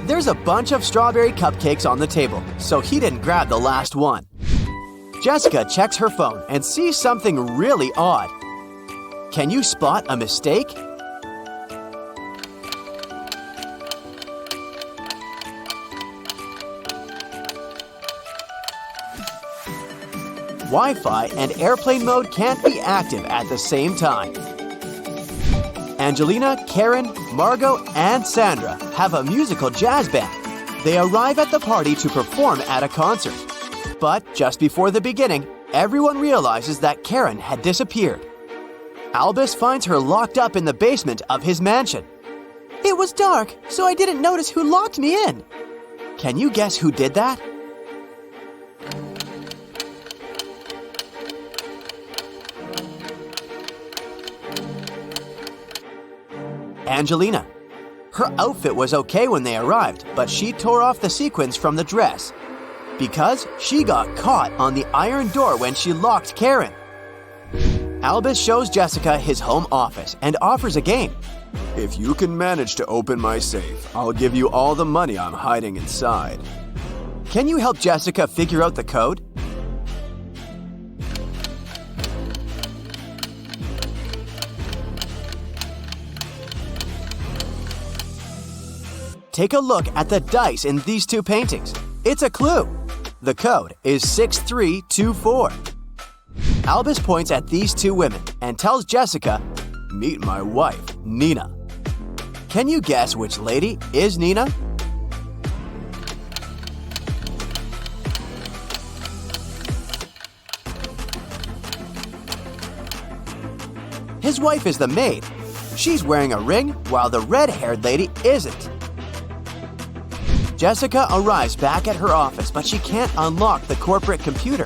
There's a bunch of strawberry cupcakes on the table, so he didn't grab the last one. Jessica checks her phone and sees something really odd. Can you spot a mistake? Wi-Fi and airplane mode can't be active at the same time. Angelina, Karen, Margot, and Sandra have a musical jazz band. They arrive at the party to perform at a concert. But just before the beginning, everyone realizes that Karen had disappeared. Albus finds her locked up in the basement of his mansion. "It was dark, so I didn't notice who locked me in." Can you guess who did that? Angelina. Her outfit was okay when they arrived, but she tore off the sequins from the dress because she got caught on the iron door when she locked Karen. Albus shows Jessica his home office and offers a game. "If you can manage to open my safe, I'll give you all the money I'm hiding inside." Can you help Jessica figure out the code? Take a look at the dice in these 2 paintings. It's a clue. The code is 6324. Albus points at these 2 women and tells Jessica, "Meet my wife, Nina." Can you guess which lady is Nina? His wife is the maid. She's wearing a ring while the red-haired lady isn't. Jessica arrives back at her office, but she can't unlock the corporate computer.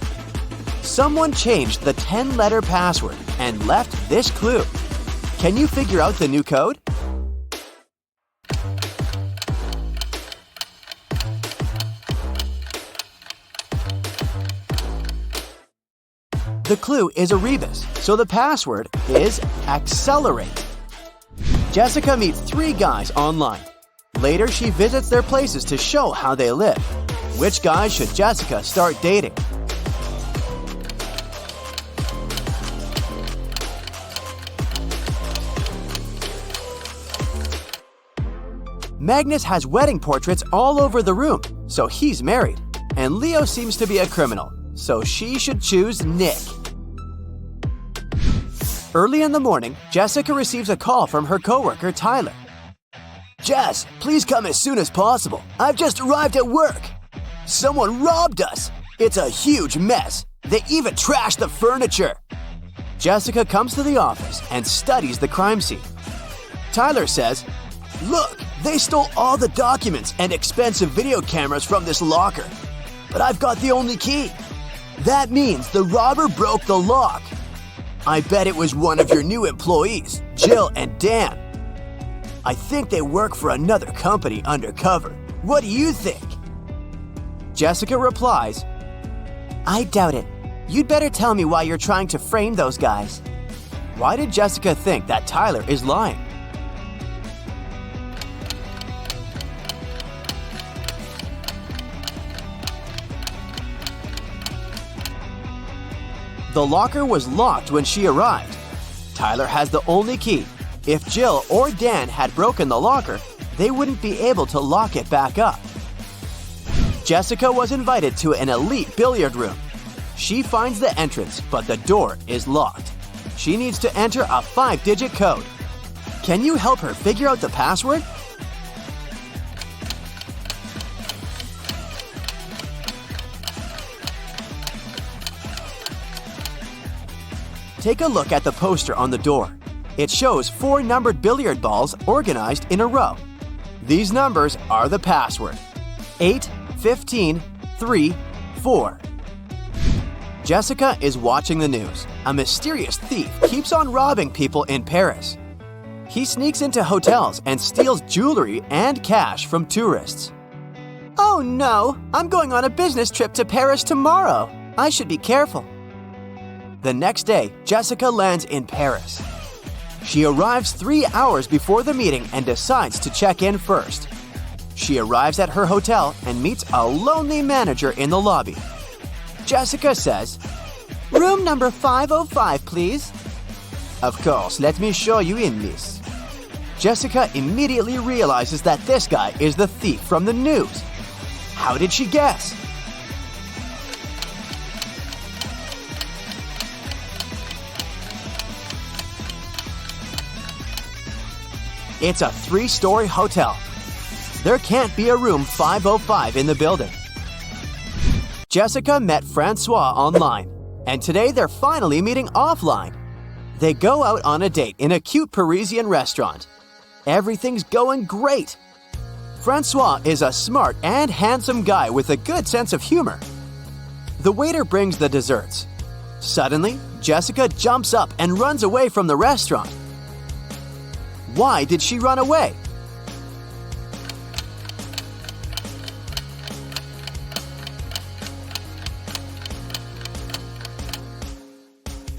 Someone changed the 10-letter password and left this clue. Can you figure out the new code? The clue is a rebus, so the password is accelerate. Jessica meets 3 guys online. Later, she visits their places to show how they live. Which guys should Jessica start dating? Magnus has wedding portraits all over the room, so he's married. And Leo seems to be a criminal, so she should choose Nick. Early in the morning, Jessica receives a call from her coworker, Tyler. "Jess, please come as soon as possible. I've just arrived at work. Someone robbed us. It's a huge mess. They even trashed the furniture." Jessica comes to the office and studies the crime scene. Tyler says, "Look, they stole all the documents and expensive video cameras from this locker. But I've got the only key. That means the robber broke the lock. I bet it was one of your new employees, Jill and Dan. I think they work for another company undercover. What do you think?" Jessica replies, "I doubt it. You'd better tell me why you're trying to frame those guys." Why did Jessica think that Tyler is lying? The locker was locked when she arrived. Tyler has the only key. If Jill or Dan had broken the locker, they wouldn't be able to lock it back up. Jessica was invited to an elite billiard room. She finds the entrance, but the door is locked. She needs to enter a 5-digit code. Can you help her figure out the password? Take a look at the poster on the door. It shows 4 numbered billiard balls organized in a row. These numbers are the password: 8, 15, 3, 4. Jessica is watching the news. A mysterious thief keeps on robbing people in Paris. He sneaks into hotels and steals jewelry and cash from tourists. Oh no, I'm going on a business trip to Paris tomorrow. I should be careful. The next day, Jessica lands in Paris. She arrives 3 hours before the meeting and decides to check in first. She arrives at her hotel and meets a lonely manager in the lobby. Jessica says, "Room number 505, please." "Of course, let me show you in, miss." Jessica immediately realizes that this guy is the thief from the news. How did she guess? It's a 3-story hotel. There can't be a room 505 in the building. Jessica met Francois online, and today they're finally meeting offline. They go out on a date in a cute Parisian restaurant. Everything's going great. Francois is a smart and handsome guy with a good sense of humor. The waiter brings the desserts. Suddenly, Jessica jumps up and runs away from the restaurant. Why did she run away?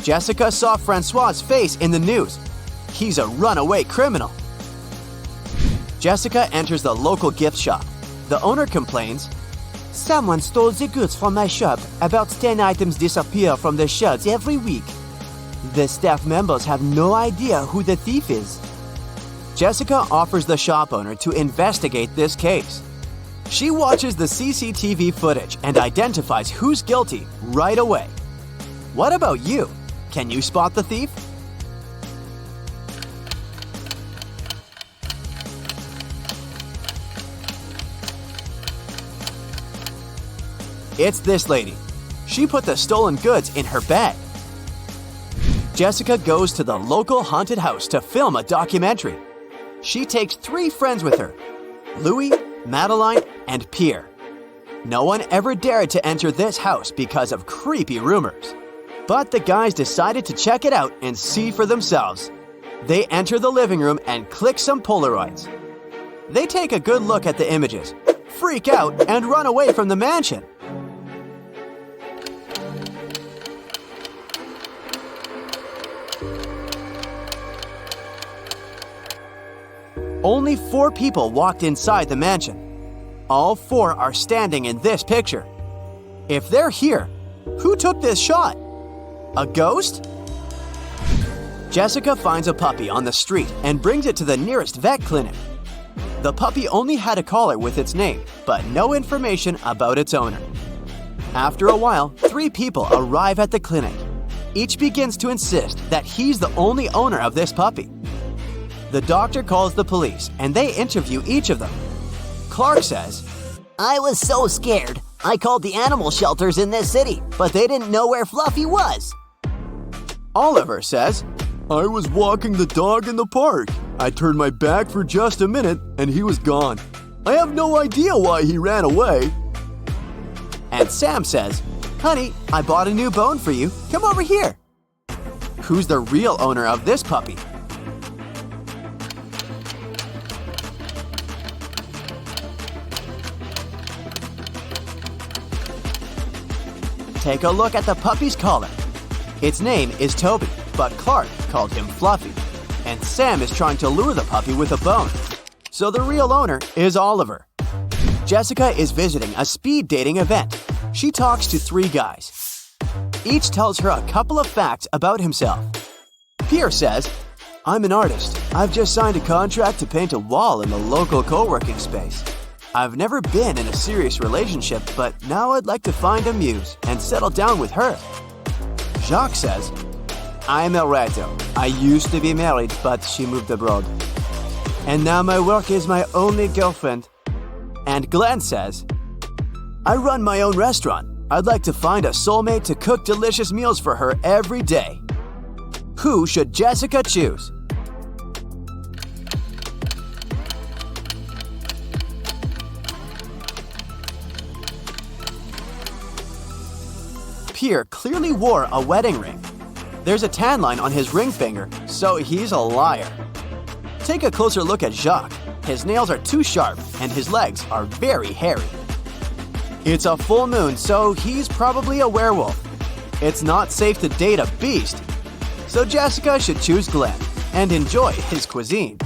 Jessica saw Francois' face in the news. He's a runaway criminal. Jessica enters the local gift shop. The owner complains, "Someone stole the goods from my shop. About 10 items disappear from the shelves every week. The staff members have no idea who the thief is." Jessica offers the shop owner to investigate this case. She watches the CCTV footage and identifies who's guilty right away. What about you? Can you spot the thief? It's this lady. She put the stolen goods in her bag. Jessica goes to the local haunted house to film a documentary. She takes 3 friends with her: Louis, Madeline, and Pierre. No one ever dared to enter this house because of creepy rumors. But the guys decided to check it out and see for themselves. They enter the living room and click some Polaroids. They take a good look at the images, freak out, and run away from the mansion. Only 4 people walked inside the mansion. All 4 are standing in this picture. If they're here, who took this shot? A ghost? Jessica finds a puppy on the street and brings it to the nearest vet clinic. The puppy only had a collar with its name, but no information about its owner. After a while, 3 people arrive at the clinic. Each begins to insist that he's the only owner of this puppy. The doctor calls the police and they interview each of them. Clark says, "I was so scared. I called the animal shelters in this city, but they didn't know where Fluffy was." Oliver says, "I was walking the dog in the park. I turned my back for just a minute and he was gone. I have no idea why he ran away." And Sam says, "Honey, I bought a new bone for you. Come over here." Who's the real owner of this puppy? Take a look at the puppy's collar. Its name is Toby, but Clark called him Fluffy. And Sam is trying to lure the puppy with a bone. So the real owner is Oliver. Jessica is visiting a speed dating event. She talks to 3 guys. Each tells her a couple of facts about himself. Pierre says, "I'm an artist. I've just signed a contract to paint a wall in the local co-working space." I've never been in a serious relationship, but now I'd like to find a muse and settle down with her. Jacques says, I'm Alberto. I used to be married, but she moved abroad. And now my work is my only girlfriend. And Glenn says, I run my own restaurant. I'd like to find a soulmate to cook delicious meals for her every day. Who should Jessica choose? Pierre clearly wore a wedding ring. There's a tan line on his ring finger, so he's a liar. Take a closer look at Jacques. His nails are too sharp and his legs are very hairy. It's a full moon, so he's probably a werewolf. It's not safe to date a beast, so Jessica should choose Glenn and enjoy his cuisine.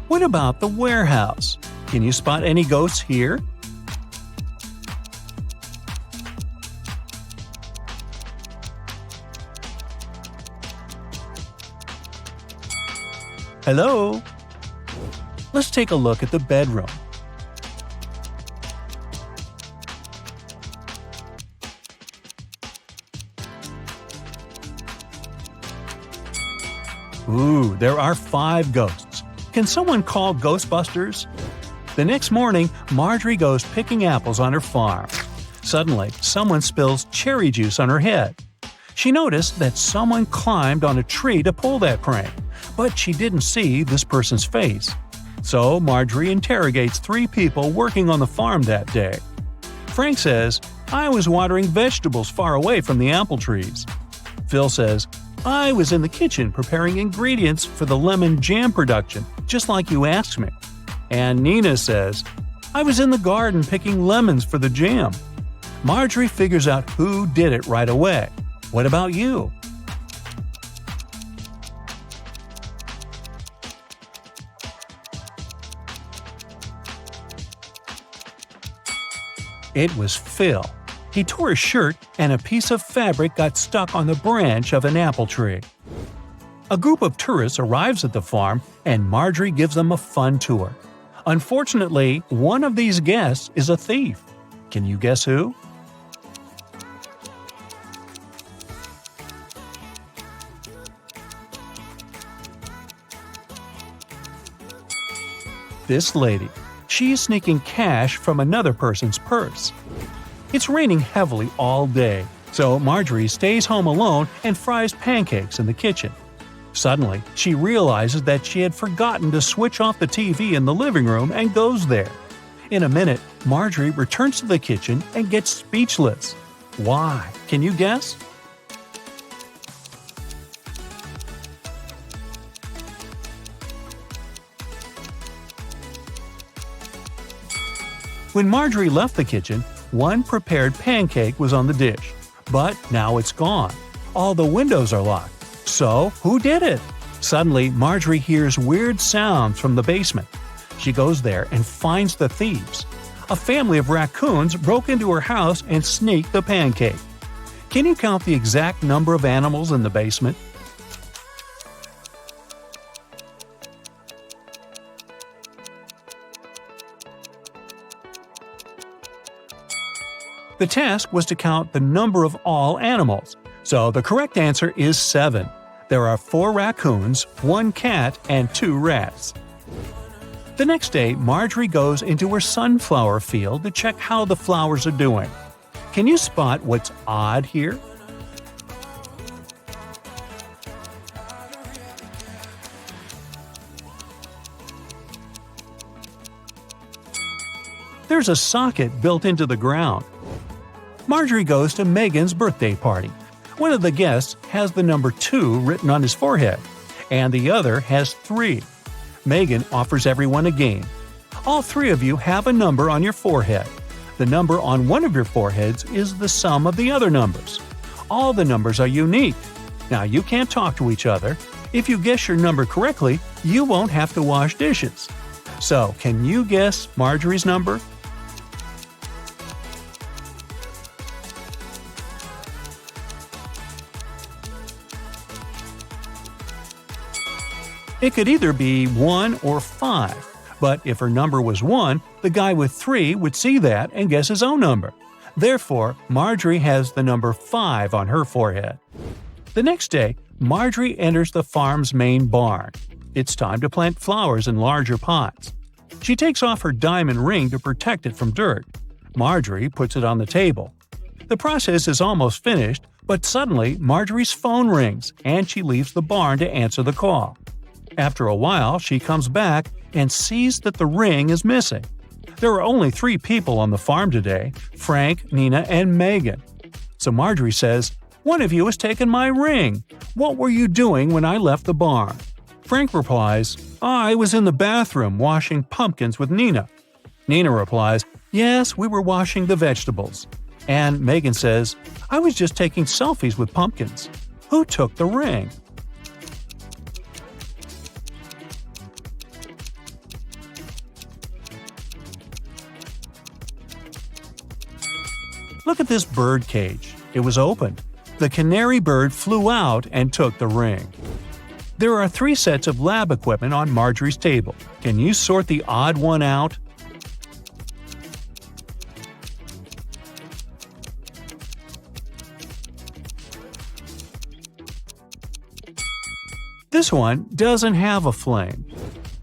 What about the warehouse? Can you spot any ghosts here? Hello? Let's take a look at the bedroom. Ooh, there are 5 ghosts. Can someone call Ghostbusters? The next morning, Marjorie goes picking apples on her farm. Suddenly, someone spills cherry juice on her head. She noticed that someone climbed on a tree to pull that prank, but she didn't see this person's face. So Marjorie interrogates 3 people working on the farm that day. Frank says, I was watering vegetables far away from the apple trees. Phil says, I was in the kitchen preparing ingredients for the lemon jam production, just like you asked me. And Nina says, I was in the garden picking lemons for the jam. Marjorie figures out who did it right away. What about you? It was Phil. He tore his shirt and a piece of fabric got stuck on the branch of an apple tree. A group of tourists arrives at the farm and Marjorie gives them a fun tour. Unfortunately, one of these guests is a thief. Can you guess who? This lady. She's sneaking cash from another person's purse. It's raining heavily all day, so Marjorie stays home alone and fries pancakes in the kitchen. Suddenly, she realizes that she had forgotten to switch off the TV in the living room and goes there. In a minute, Marjorie returns to the kitchen and gets speechless. Why? Can you guess? When Marjorie left the kitchen, one prepared pancake was on the dish. But now it's gone. All the windows are locked. So, who did it? Suddenly, Marjorie hears weird sounds from the basement. She goes there and finds the thieves. A family of raccoons broke into her house and sneaked the pancake. Can you count the exact number of animals in the basement? The task was to count the number of all animals, so the correct answer is 7. There are 4 raccoons, 1 cat, and 2 rats. The next day, Marjorie goes into her sunflower field to check how the flowers are doing. Can you spot what's odd here? There's a socket built into the ground. Marjorie goes to Megan's birthday party. One of the guests has the number 2 written on his forehead, and the other has 3. Megan offers everyone a game. All 3 of you have a number on your forehead. The number on one of your foreheads is the sum of the other numbers. All the numbers are unique. Now, you can't talk to each other. If you guess your number correctly, you won't have to wash dishes. So, can you guess Marjorie's number? It could either be 1 or 5. But if her number was 1, the guy with 3 would see that and guess his own number. Therefore, Marjorie has the number 5 on her forehead. The next day, Marjorie enters the farm's main barn. It's time to plant flowers in larger pots. She takes off her diamond ring to protect it from dirt. Marjorie puts it on the table. The process is almost finished, but suddenly Marjorie's phone rings and she leaves the barn to answer the call. After a while, she comes back and sees that the ring is missing. There are only 3 people on the farm today: Frank, Nina, and Megan. So Marjorie says, "One of you has taken my ring. What were you doing when I left the barn?" Frank replies, "I was in the bathroom washing pumpkins with Nina." Nina replies, "Yes, we were washing the vegetables." And Megan says, "I was just taking selfies with pumpkins. Who took the ring?" Look at this bird cage. It was opened. The canary bird flew out and took the ring. There are 3 sets of lab equipment on Marjorie's table. Can you sort the odd one out? This one doesn't have a flame.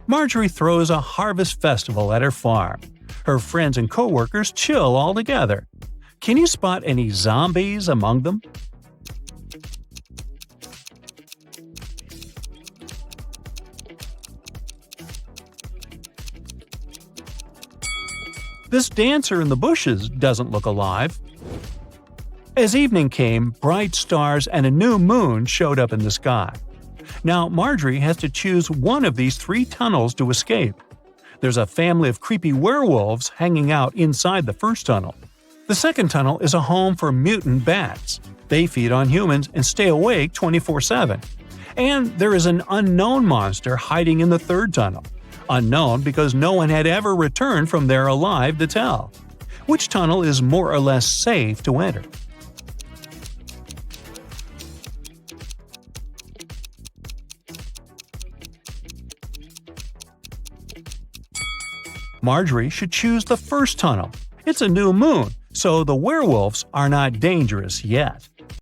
Marjorie throws a harvest festival at her farm. Her friends and coworkers chill all together. Can you spot any zombies among them? This dancer in the bushes doesn't look alive. As evening came, bright stars and a new moon showed up in the sky. Now Marjorie has to choose one of these 3 tunnels to escape. There's a family of creepy werewolves hanging out inside the first tunnel. The second tunnel is a home for mutant bats. They feed on humans and stay awake 24/7. And there is an unknown monster hiding in the third tunnel. Unknown because no one had ever returned from there alive to tell. Which tunnel is more or less safe to enter? Marjorie should choose the first tunnel. It's a new moon, so the werewolves are not dangerous yet.